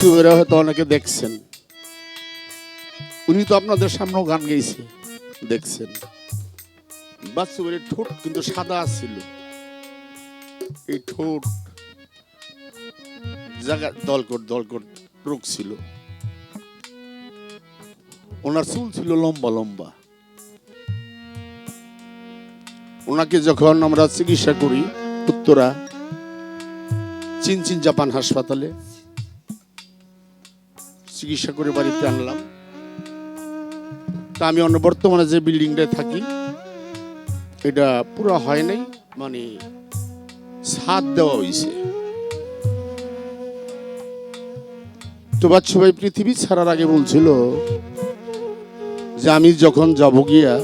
হয়তো অনেকে দেখছেন, উনি তো আপনাদের সামনেও গান গেয়েছে, দেখছেন। বাচ্চুবের ঠোঁট কিন্তু সাদা ছিল, এই ঠোঁট জায়গা দলকট দলকট রোগ ছিল। ওনার চুল ছিল লম্বা লম্বা। ওনাকে যখন আমরা চিকিৎসা করি উত্তরা চিনচিন জাপান হাসপাতালে, চিকিৎসা করে বাড়িতে আনলাম। তা আমি বর্তমানে যে বিল্ডিংটায় থাকি এটা পুরো হয় নাই, মানে ছাদ দেওয়া হয়েছে। তো বাচ্চু ভাই পৃথিবী ছাড়ার আগে বলছিল যে আমি যখন যাব গিয়া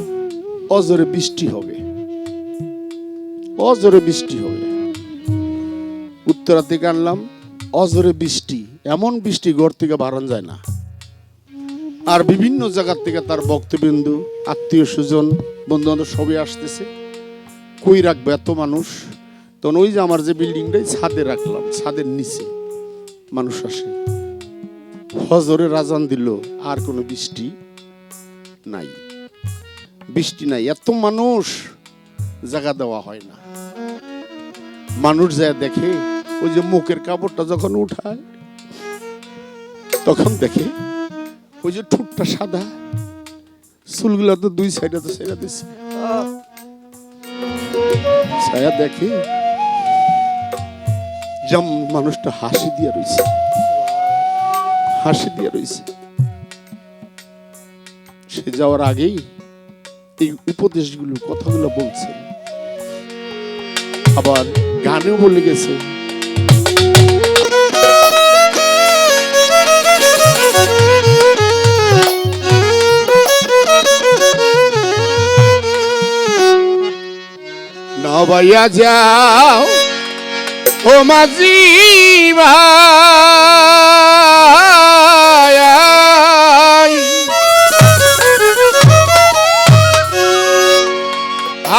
অজরে বৃষ্টি হবে, অজরে বৃষ্টি হবে। উত্তরা থেকে আনলাম, অজরে বৃষ্টি, এমন বৃষ্টি ঘর থেকে বাড়ান যায় না। আর বিভিন্ন জায়গার থেকে তার ভক্তবিন্দু, আত্মীয় স্বজন, বন্ধু বান্ধব সবই আসতেছে। কই রাখবে এত মানুষ? তখন ওই যে আমার যে বিল্ডিংটাই ছাদে রাখলাম, ছাদের নিচে মানুষ আসে। হজরে রাজান দিল, আর কোনো বৃষ্টি নাই, বৃষ্টি নাই। এত মানুষ, জায়গা দেওয়া হয় না। মানুষ যায় দেখে, ওই যে মুখের কাপড়টা যখন উঠায় তখন দেখে ওই যে ঠোঁটটা সাদা, চুলগুলা তো দুই সাইডে তো ছেড়ে দিছে, ছায়া দেখে যেমন মানুষটা হাসি দিয়ে রয়েছে, হাসি দিয়ে রয়েছে। সে যাওয়ার আগেই এই উপদেশগুলো, কথাগুলো বলছে, আবার গানেও বলে গেছে। নবাইয়া যাও ও মাঝি ভাই,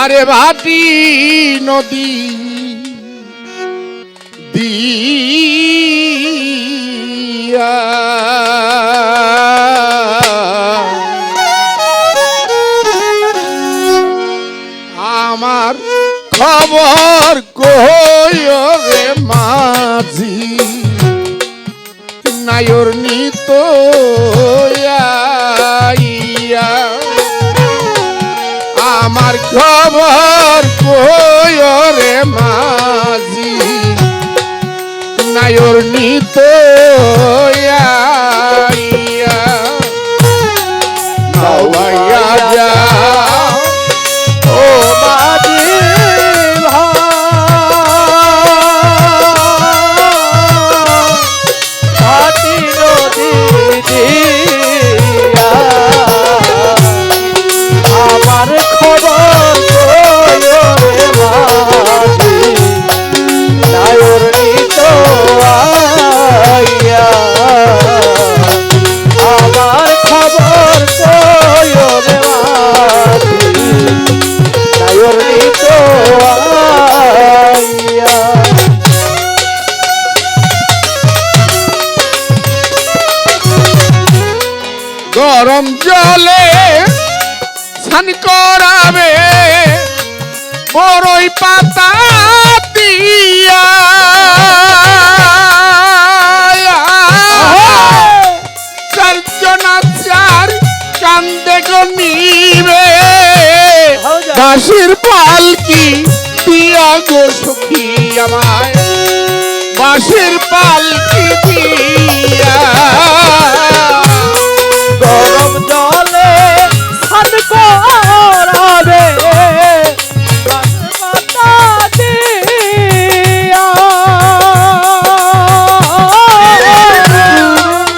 আরে ভাটি নদী দিয়া আমার খবর কইও রে মাঝি, নায়র নিত আমার খবর কইও রে মাঝি, নায়র নিত নবাইয়া যাও ও মাঝি ভাটি নদী দিয়া আমার খবর কইও রে মাঝি, নায়র নিত আমার খবর কইও রে মাঝি, নায়র নিত গরম জলে স্নান করাবে বড়ই পাতা দিয়া, চারজনা চার কান্দে গনিবে বাঁশির পালকি দিয়া গো সখী আমায়, বাঁশির পালকি দিয়া গরম জলে স্নান করাবে পাতা দিয়া,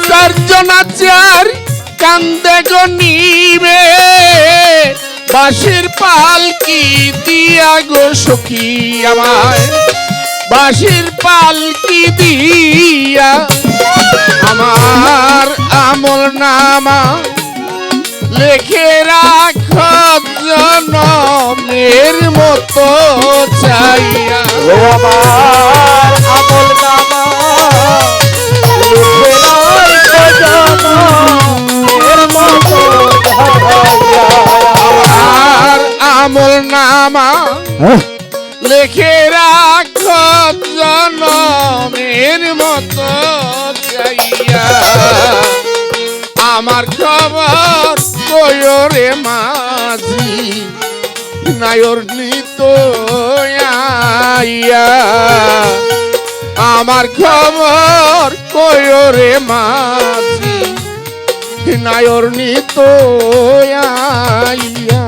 চারজনা চার কান্দে গনিবে বাঁশির পালকি দিয়া গো সখী আমায়, বাঁশির পালকি দিয়া আমার আমল নামা লেখে রাখ জনমের মতো চাইয়া, আমার আমল নামা লেখে লেখে রাখো জনমের মতো চাইয়া আমার খবর কইও রে মাঝি নায়র নিত আইয়া আমার খবর কইও রে মাঝি নায়র নিত আইয়া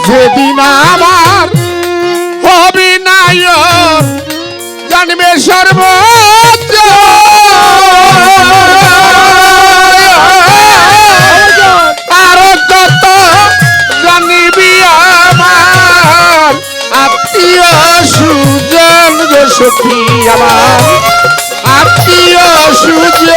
যেদিন আমার হবে নায়ক জানবে সর্বোচ্চ আরো কত জানিবি আমার আত্মীয় সুজন গো সখী আমার আত্মীয় সুজন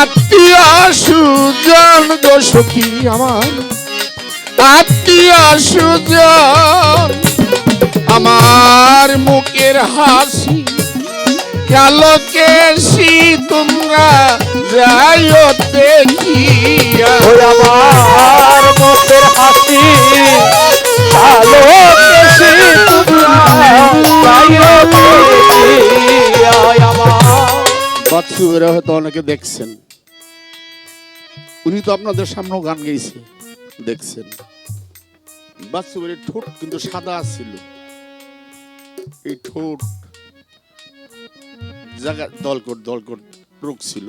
আত্মীয় সুজন গো সখী আমার আত্মীয় সুজন আমার মুখের হাসি কালো কেশি তোমরা যাইও দেখিয়া আমার মুখের হাসি কালো কেশি তোমরা যাইও দেখিয়া বাচ্চুরা হয়তো অনেকে দেখছেন উনি তো আপনাদের সামনেও গান গাইছে দেখছেন বাচ্চুরের ঠোঁট কিন্তু সাদা ছিল এই ঠোঁট জায়গা দলকট রোগ ছিল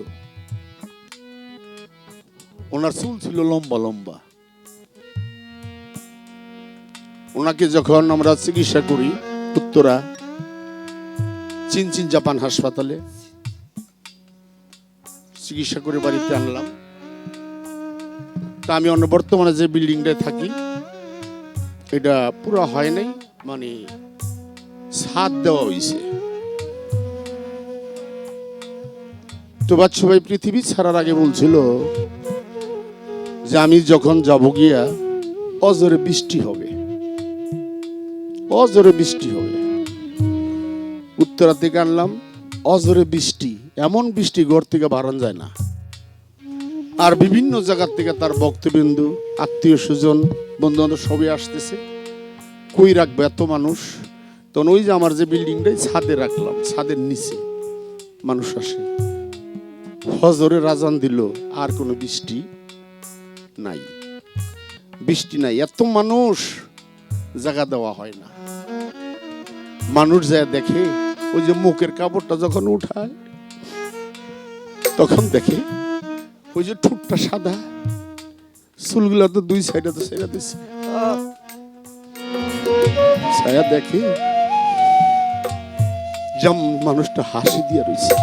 ওনার চুল ছিল লম্বা লম্বা ওনাকে যখন আমরা চিকিৎসা করি উত্তরা চিনচিন জাপান হাসপাতালে চিকিৎসা করে বাড়িতে আনলাম তা আমি অন্য বর্তমানে যে বিল্ডিংটায় থাকি এটা পুরো হয় নাই মানে ছাদ দেওয়া হয়েছে তো বাচ্চু ভাই পৃথিবী ছাড়ার আগে বলছিল যে আমি যখন যাব গিয়া অজরে বৃষ্টি হবে অজরে বৃষ্টি হবে উত্তরা থেকে আনলাম অজরে বৃষ্টি এমন বৃষ্টি ঘর থেকে বাড়ান যায় না আর বিভিন্ন জায়গার থেকে তার ভক্তবিন্দু আত্মীয় স্বজন বন্ধু বান্ধব সবই আসতেছে কই রাখবে এত মানুষ তখন ওই যে আমার যে বিল্ডিংটাই ছাদে রাখলাম ছাদের নিচে মানুষ আসে হজরে রাজান দিল আর কোনো বৃষ্টি নাই বৃষ্টি নাই এত মানুষ জায়গা দেওয়া হয় না মানুষ যায় দেখে ওই যে মুখের কাপড়টা যখন উঠায় তখন দেখে ওই যে ঠোঁটটা সাদা চুলগুলা তো দুই সাইডে তো সাইডা দিচ্ছে ছায়া দেখে যেমন মানুষটা হাসি দিয়ে রয়েছে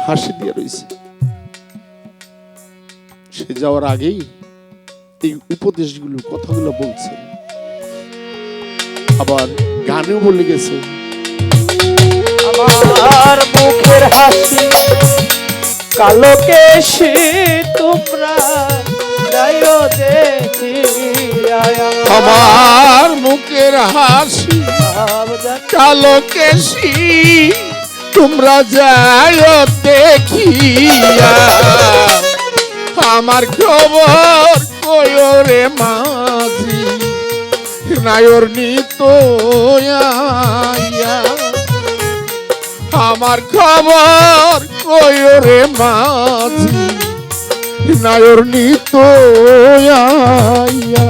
হাসি দিয়ে রয়েছে সে যাওয়ার আগেই এই উপদেশগুলো কথাগুলো বলছে আবার গানেও বলে গেছে আমার মুখের হাসি কালো কেশি তোমরা যাইও দেখিয়া আমার মুখের হাসি কালো কেশি তোমরা যায় দেখিয়া আমার খবর কয়ো রে মাঝি নায়র নিত আইয়া আমার খবর কয়ো রে মাঝি নায়র নিত আইয়া